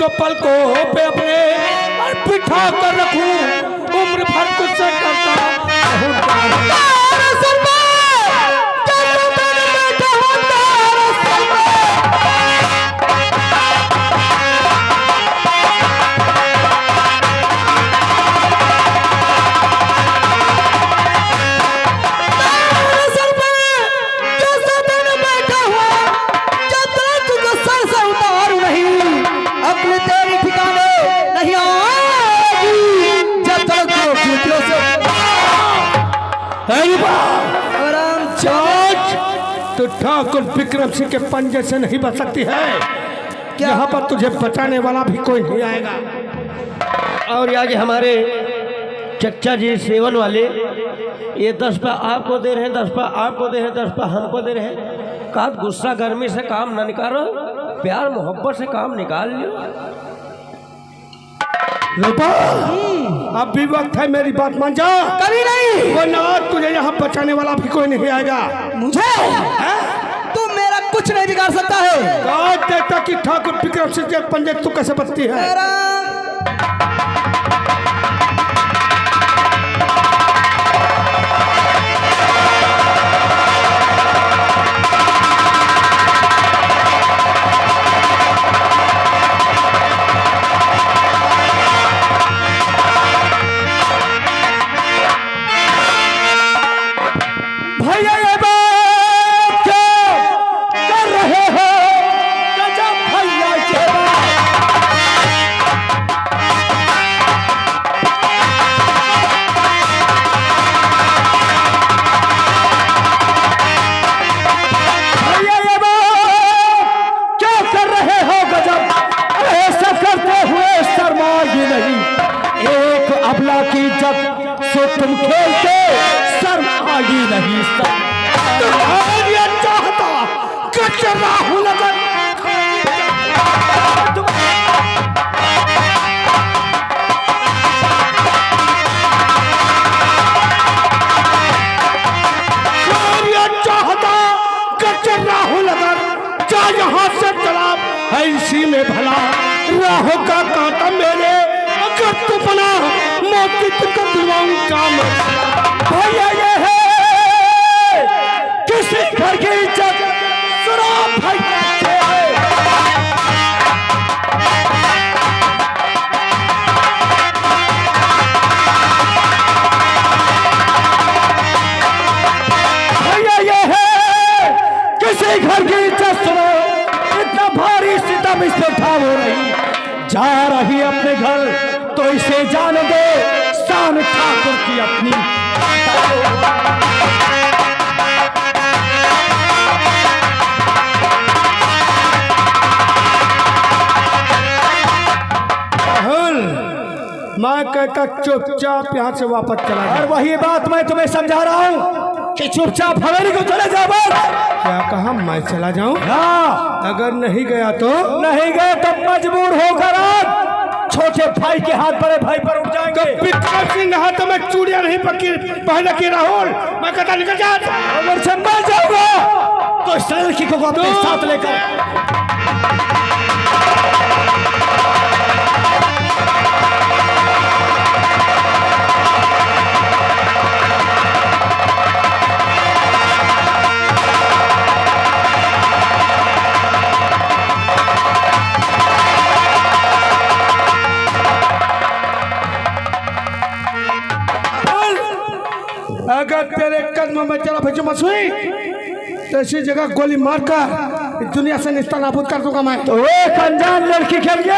तुझको पलकों पे अपने और बिठा कर रखूं, उम्र भर तुझसे करता रहूं प्यार। तो ठाकुर विक्रम सिंह के पंजे से नहीं बच सकती है। यहाँ पर तुझे बचाने वाला भी कोई नहीं आएगा। और आगे हमारे चच्चा जी सेवन वाले ये 10 पे आपको दे रहे हैं, 10 पे आपको दे रहे हैं, 10 पे हमको दे रहे हैं। कहा गुस्सा गर्मी से काम ना निकालो, प्यार मोहब्बत से काम निकाल लियो। रूपा, अब भी वक्त है, मेरी बात मान जा। कभी नहीं, वरना तुझे यहाँ बचाने वाला भी कोई नहीं आएगा। मुझे तुम मेरा कुछ नहीं बिगाड़ सकता है। कहा देता कि ठाकुर विक्रम सिंह के पंजे तू कैसे बचती है। तुम खेलते शर्म आगी नहीं सर। तुम्हारे चाहता कचरा हूं लगन चाहता कचरा हूं लगन जा यहाँ से चला है इसी में भला राहों का कांटा मेरे अगर तू बना मौत तुझको दिलवाऊं काम भैया ये है किसी घर की इज्जत शराब भैया ये है किसी घर की इज्जत सुनो इतना भारी सितम इस पे ठाव हो रही जा रही अपने घर तो इसे जाने दे शान ठाकुर की अपनी। राहुल, मैं कहता चुपचाप यहाँ से वापस चला जाए। और वही बात मैं तुम्हें समझा रहा हूँ कि चुपचाप हवेली को चले जाओ। क्या कहा मैं चला जाऊँ? हाँ, अगर नहीं गया तो नहीं गए तो मजबूर होकर आप छोटे भाई के हाथ बड़े भाई पर उठ जाएंगे। तो विक्रम सिंह हाथ में चूड़ियां नहीं पहन की राहुल, मैं कहता निकल जा। अगर से मर जाऊंगा तो इस लड़की को अपने साथ लेकर अगर तेरे कदम में चला भेजो मसुई तो इसी जगह गोली मारकर दुनिया से निस्ता नाबूद कर दूंगा मैं। तो एक अनजान लड़की के लिए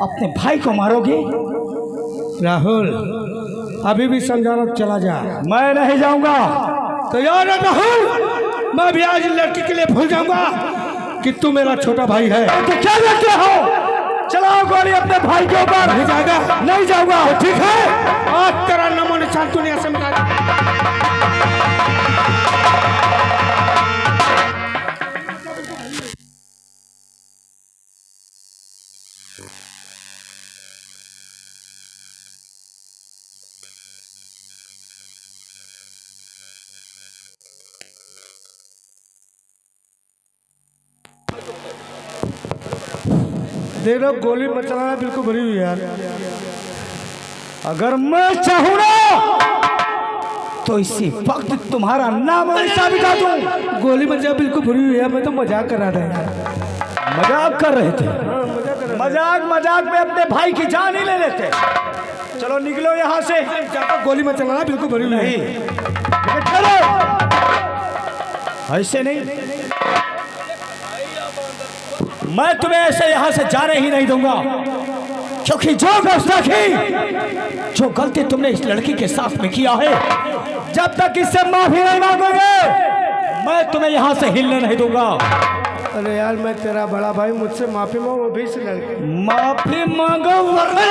अपने भाई को मारोगे? राहुल, अभी भी समझाना चला जा। मैं नहीं जाऊंगा। तो यार राहुल, मैं भी आज लड़की के लिए भूल जाऊंगा कि तू मेरा छोटा भाई है। तो क्या करते हो? चलाओ गोली अपने भाई के ऊपर। नहीं जाएगा? नहीं जाऊंगा। ठीक है, आज तेरा नमो निशान दुनिया से मिटा देख रहे हो गोली मत चलाना, बिल्कुल भरी हुई है यार। अगर मैं चाहूँ ना तो इसी वक्त तुम्हारा नाम और निशान मिटा दूं। गोली मत चला, बिल्कुल भरी हुई है। मैं तो मजाक कर रहा था यार। मजाक कर रहे थे? मजाक में अपने भाई की जान ही ले लेते। चलो निकलो यहाँ से। गोली मत चलाना, बिल्कुल भरी हुई नहीं, है। चलो ऐसे नहीं, मैं तुम्हें ऐसे यहाँ से जाने ही नहीं दूंगा, क्योंकि जो गुस्ताखी, जो गलती तुमने इस लड़की के साथ में किया है, जब तक इससे माफी नहीं मांगोगे मैं तुम्हें यहाँ से हिलने नहीं दूंगा। अरे यार मैं तेरा बड़ा भाई, मुझसे माफी मांगो भी इस लड़के। माफी मांगो वरना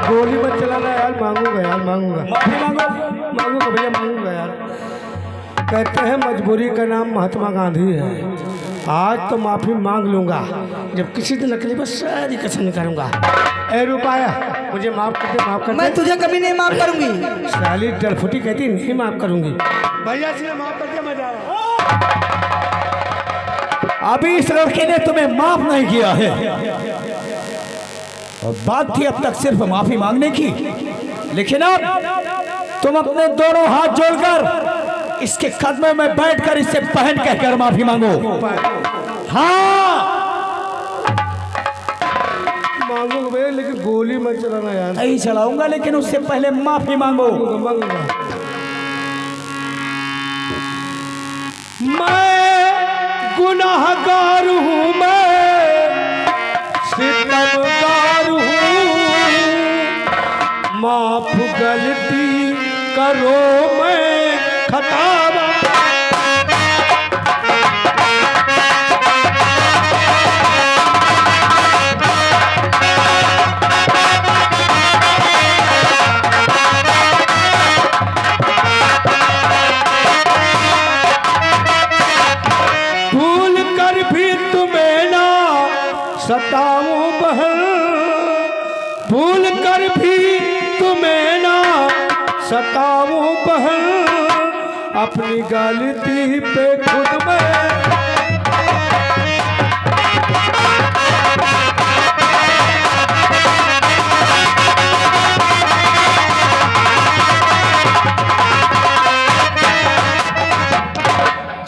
गोली मत चलाना यार। मांगूंगा यार, मांगूंगा। माफी मांगो। मांगूंगा भैया, मांगूंगा यार। कहते हैं मजबूरी का नाम महात्मा गांधी है। आज तो माफी मांग लूंगा, जब किसी दिन नकली बस सारी कसम निकालूंगा। ए रुपाया, मुझे माफ कर दे, माफ कर दे। मैं तुझे कभी नहीं माफ करूंगी। साली डरफुटी कहती नहीं माफ करूंगी। भैया जी ने माफ कर दिया, मैं जा रहा हूं। अभी इस लड़की ने तुम्हें माफ नहीं किया है, और बात थी अब तक सिर्फ माफी मांगने की, लेकिन अब तुम अपने दोनों हाथ जोड़कर इसके कदमों में बैठकर इससे बहन कहकर माफी मांगो। हाँ मांगूंगा भैया, लेकिन गोली मत चलाना यार। नहीं चलाऊंगा, लेकिन उससे पहले माफी मांगो। मांगूंगा। मैं गुनाहगार हूँ, मैं सितमगार हूँ, माफ गलती करो मैं खतावा। भूल कर भी तुम्हें ना सताऊं बहन, भूल कर भी तुम्हें ना सताऊं बहन, अपनी गलती पे खुद में।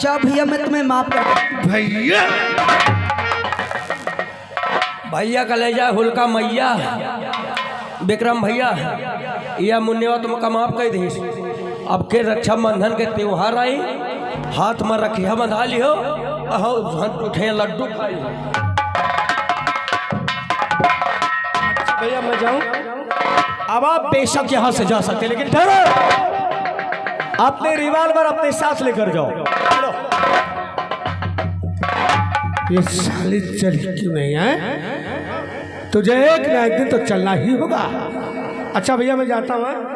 जा भैया, मैं तुम्हें माफ कर। भैया भैया कलेजा हुलका मैया विक्रम भैया या मुन्नेवा तुमका माफ कर दी। अब के रक्षाबंधन के त्योहार आई, हाथ में रखिया बंधा लियो, उठे लड्डू खाई। भैया मैं जाऊं? अब आप बेशक यहां से जा सकते, लेकिन ठहरो, अपने रिवॉल्वर अपने साथ लेकर जाओ। चलो। ये साली चली क्यों नहीं है? तुझे एक ना एक दिन तो चलना ही होगा। अच्छा भैया मैं जाता हूँ।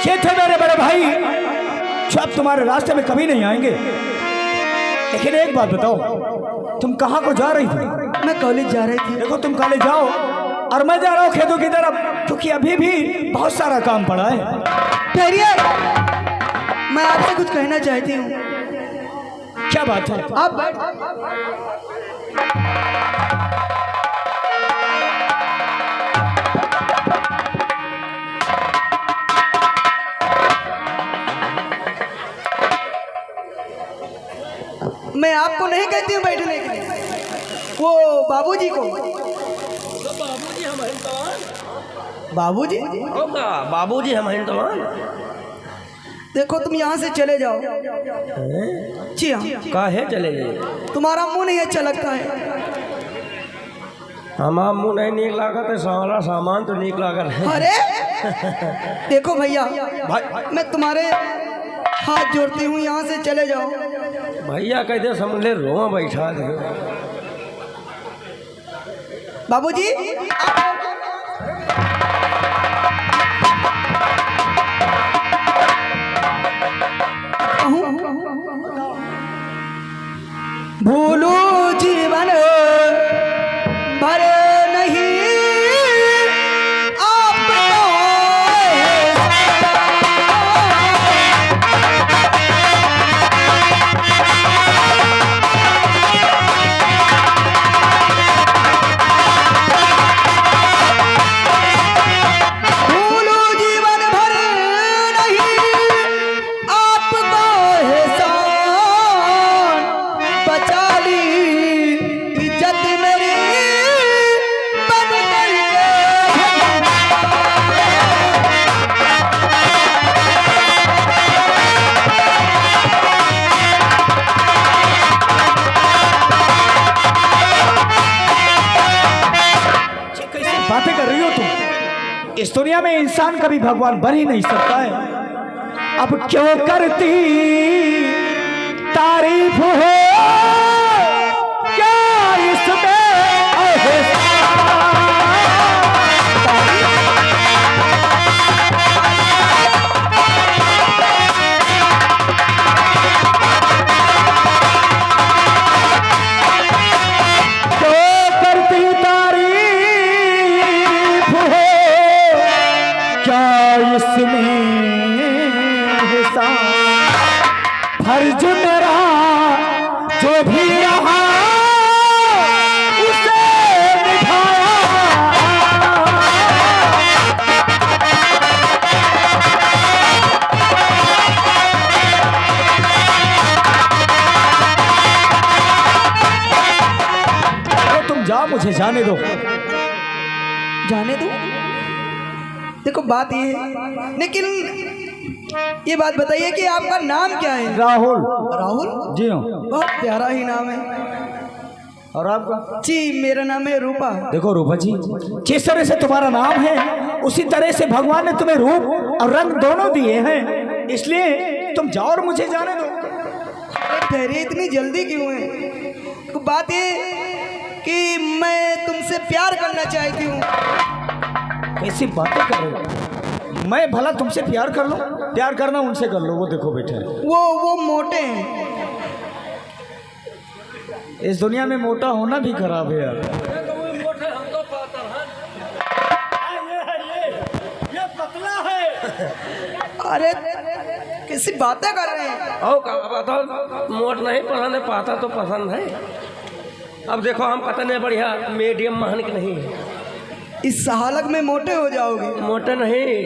ये थे मेरे बड़े भाई, जो अब तुम्हारे रास्ते में कभी नहीं आएंगे। लेकिन एक बात बताओ, तुम कहाँ को जा रही थी? मैं कॉलेज जा रही थी। देखो तुम कॉलेज जाओ और मैं जा रहा हूँ खेतों की तरफ, क्योंकि अभी भी बहुत सारा काम पड़ा है। ठहरिए, मैं आपसे कुछ कहना चाहती हूँ। क्या बात है? आप बैठ। मैं आपको नहीं कहती हूँ बैठने के लिए, वो बाबूजी को। बाबूजी हम बाबूजी बाबूजी हम हिंदुआन। देखो तुम यहाँ से चले जाओ। जी हाँ, काहे चले गए? तुम्हारा मुंह नहीं अच्छा लगता है। हमारा मुँह नहीं नीक लागत है, सारा सामान तो नीक लागत है। अरे देखो भैया, मैं तुम्हारे हाथ जोड़ती हूँ, यहाँ से चले जाओ। भैया कहते समझ ले रोआ बैठा दे। बाबूजी भूलू जीवन भर नहीं आपको भूलू जीवन भर नहीं आपको एहसान बचा ली इज्जत मेरी बन करके कैसे बातें कर रही हो तुम? इस दुनिया में इंसान कभी भगवान बन ही नहीं सकता है। अब क्यों करती तारीफ हो क्या इसमें क्यों करती तारीफ हो क्या इसमें हिसाब फर्ज मेरा जो भी रहा उसे निभाया। तो तुम जाओ, मुझे जाने दो। जाने दो। देखो बात ये है, लेकिन ये बात बताइए कि आपका नाम क्या है? राहुल। राहुल जी हाँ। बहुत प्यारा ही नाम है। और आपका? जी मेरा नाम है रूपा। देखो रूपा जी, जिस तरह से तुम्हारा नाम है उसी तरह से भगवान ने तुम्हें रूप और रंग दोनों दिए हैं, इसलिए तुम जाओ और मुझे जाने दो। ठहरिए, इतनी जल्दी क्यों है? तो बात ये कि मैं तुमसे प्यार करना चाहती हूँ। कैसी बातें कर रहे हो? मैं भला तुमसे प्यार कर लूं? प्यार करना उनसे कर लो, वो देखो बैठे हैं। वो मोटे हैं। इस दुनिया में मोटा होना भी खराब है यार। ये पतला है। अरे कैसी बातें कर रहे हैं? ओ बताओ, मोट नहीं पसंद है, पाता तो पसंद है। अब देखो हम कतने बढ़िया मीडियम महन के नहीं है। इस हालत में मोटे हो जाओगे। मोटे नहीं,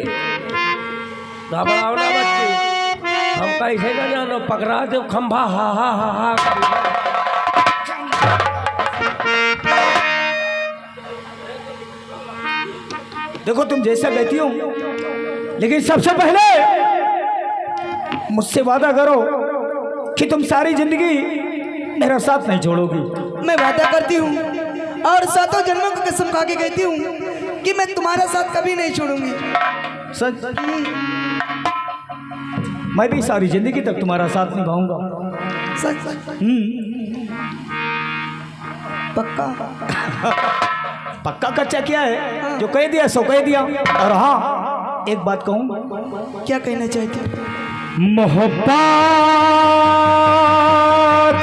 घबराओ ना बच्ची, हम कैसे ना जानो, पकड़ा दो खंभा हा हा हा हा। देखो तुम जैसा कहती हो, लेकिन सबसे पहले मुझसे वादा करो कि तुम सारी जिंदगी मेरा साथ नहीं छोड़ोगी। मैं वादा करती हूँ और सातों जन्मों की कसम खा के कहती हूँ कि मैं तुम्हारा साथ कभी नहीं छोड़ूंगी। सच? मैं भी सारी जिंदगी तक तुम्हारा साथ निभाऊंगा। सच? पक्का? पक्का कच्चा क्या है? जो कह दिया सो कह दिया। और हाँ, एक बात कहूँ। क्या कहना चाहती हूँ? मोहब्बत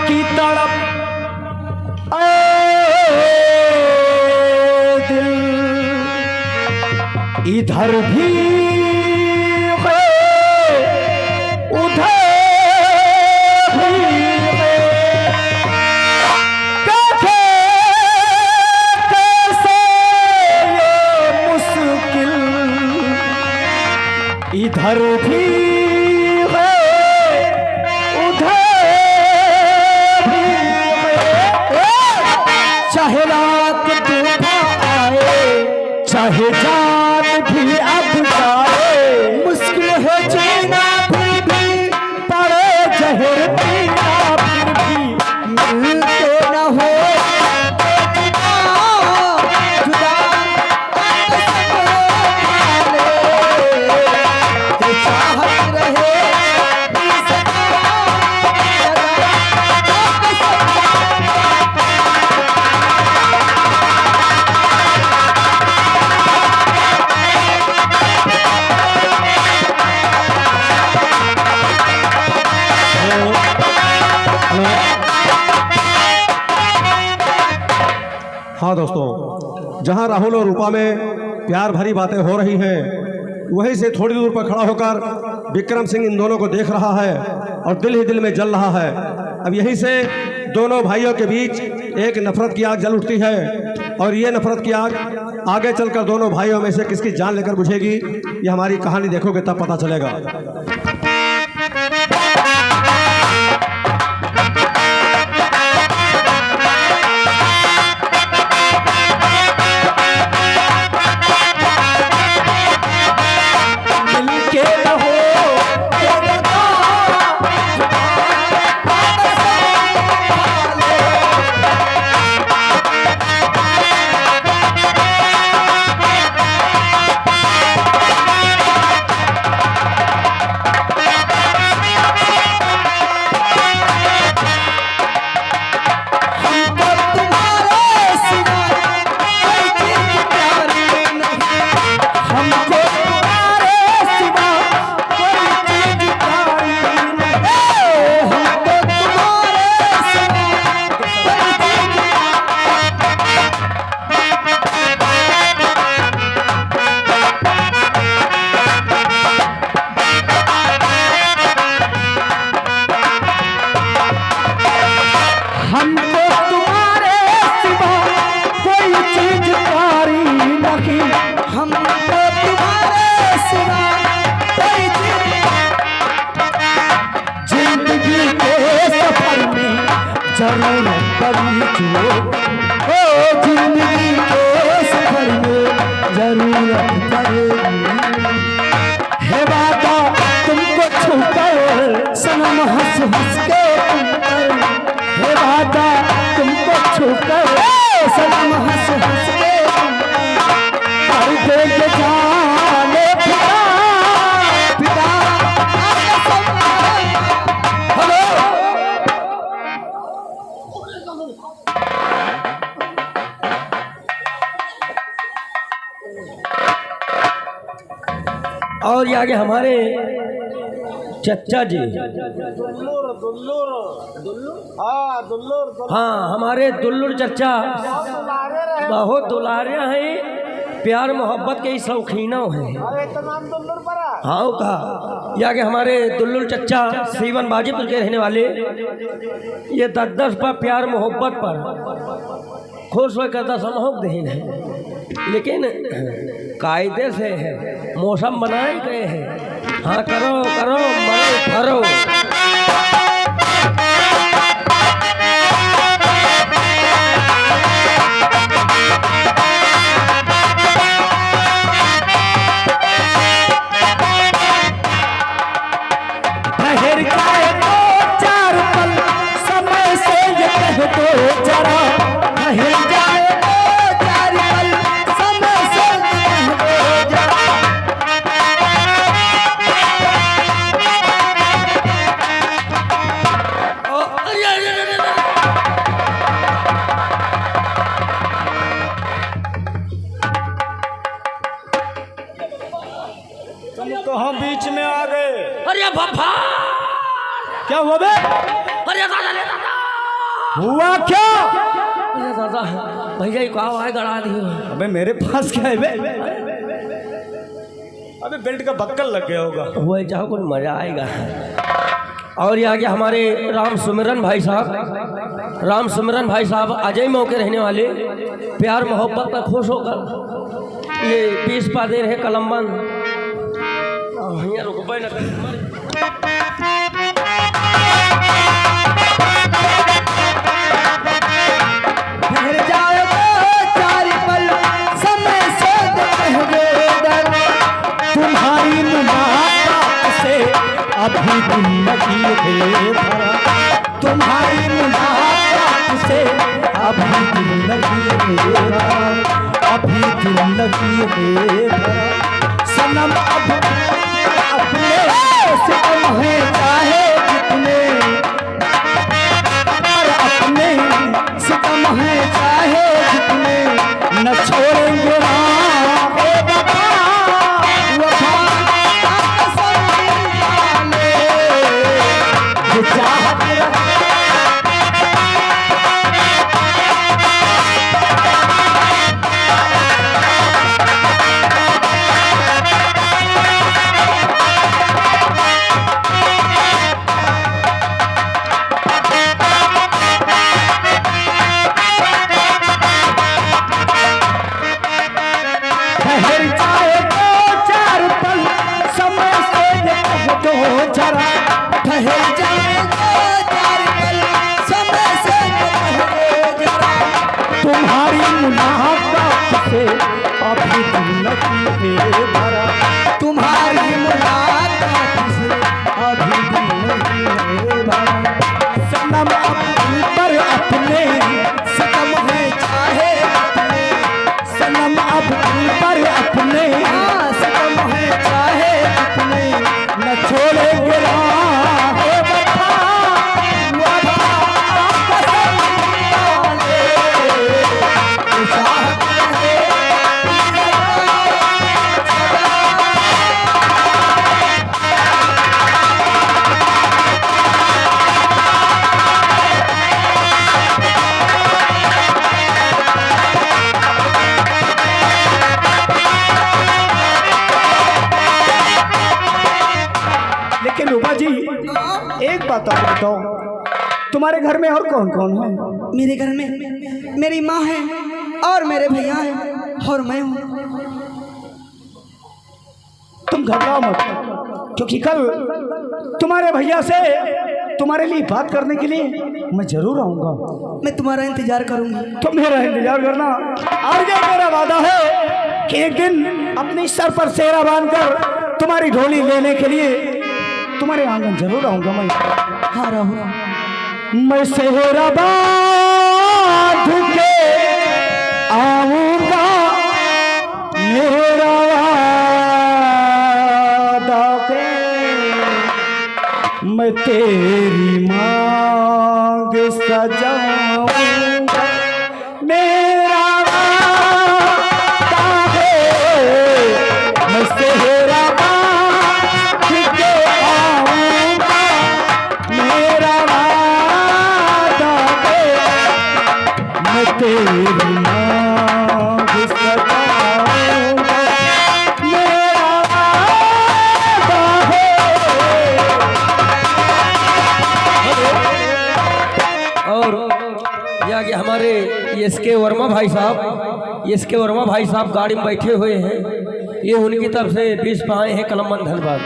की तड़प दिल इधर भी है उधर भी है। कैसे ये मुश्किल इधर भी है उधर भी है। चाहे रात तूफान आए, चाहे जान भी अब जाए, मुश्किल है जीना फिर भी, पड़े जहर पीना फिर भी, मिलते न हो जुदा चाहत रहे हाँ दोस्तों, जहाँ राहुल और रूपा में प्यार भरी बातें हो रही हैं, वहीं से थोड़ी दूर पर खड़ा होकर विक्रम सिंह इन दोनों को देख रहा है और दिल ही दिल में जल रहा है। अब यहीं से दोनों भाइयों के बीच एक नफरत की आग जल उठती है और ये नफरत की आग आगे चलकर दोनों भाइयों में से किसकी जान लेकर बुझेगी, ये हमारी कहानी देखोगे तब पता चलेगा। और ये आगे हमारे चचा जी, हाँ हमारे दुल्लुर चचा बहुत दुलारे हैं, प्यार मोहब्बत के शौकीन हैं। हाँ कहा ये आगे हमारे दुल्लुर चचा सीवन बाजीपुर के रहने वाले, ये 10-10 पर प्यार मोहब्बत पर खुश होकर समूह देन है, लेकिन कायदे से है, मौसम बनाए गए हैं। हाँ करो करो मरो करो। ठहर जाए तो 4 पल समय से ये कह दो जरा, ठहर जाए तो 4 पल समय से ये कह दो जरा। तुम तो हम बीच में आ गए। अरे बाबा क्या हुआ बे? अरे दादा रे दादा, हुआ क्या? अरे दादा भैया को आवाज गड़ा दी। अबे मेरे पास क्या है बे? अबे बेल्ट का बक्कल लग गया होगा। वो जाओ कुछ मजा आएगा। और ये आगे हमारे राम सुमिरन भाई साहब, राम सुमिरन भाई साहब अजय मऊ के रहने वाले, प्यार मोहब्बत पर खुश होकर ये 20 पा दे रहे कलमबंद। रुकबे न ठहर जाए तो 4 पल समय से कह दो जरा, तुम्हारी मुलाकात से अभी जिंदगी है भरा, तुम्हारी मुलाकात से अभी जिंदगी है भरा, अभी जिंदगी है भरा। सनम अब अपने सितम है चाहे जितने, और अपने सितम है चाहे जितने, न छोड़ेंगे राम ए बाबा वफा का कसम वाले, ये चाहत ठहर जाए दो चार पल समय से ये कह दो जरा ठहर जाए दो चार पल समय से कह दो जरा तुम्हारी मुलाकात से अभी दिल नहीं है भरा तुम्हारी मुलाकात से अभी दिल नहीं है भरा सनम अपनी पर अपने सितम है चाहे अपने सनम अपनी पर अपने हाँ सितम है चाहे अपने न छोड़ेंगे राह वफा वफा कसम वाले चाहते हैं लेकिन रूपा जी एक बात और बताओ, तुम्हारे घर में और कौन कौन है? मेरे घर में मेरी माँ है और मेरे भैया हैं और मैं हूँ। तुम घबराओ मत, क्योंकि कल तुम्हारे भैया से तुम्हारे लिए बात करने के लिए मैं जरूर आऊंगा। मैं तुम्हारा इंतजार करूंगी। तुम मेरा इंतजार करना। और ये मेरा वादा है कि एक दिन अपने सर पर सेहरा बांधकर तुम्हारी ढोली लेने के लिए तुम्हारे आंगन जरूर आऊंगा। हाँ राहुल, मैं सेहरा बांध के आऊंगा, मेरा वादा है मैं तेरी मांग सजाऊंगा, मेरा वादा है मैं सेहरा बांध के आऊंगा, मेरा वादा है मैं तेरी मांग सजाऊंगा, मेरा वादा है। और ये आगे हमारे एसके वर्मा भाई साहब गाड़ी में बैठे हुए हैं। ये उनकी तरफ से 20 पाए हैं कलमबंद धन्यवाद।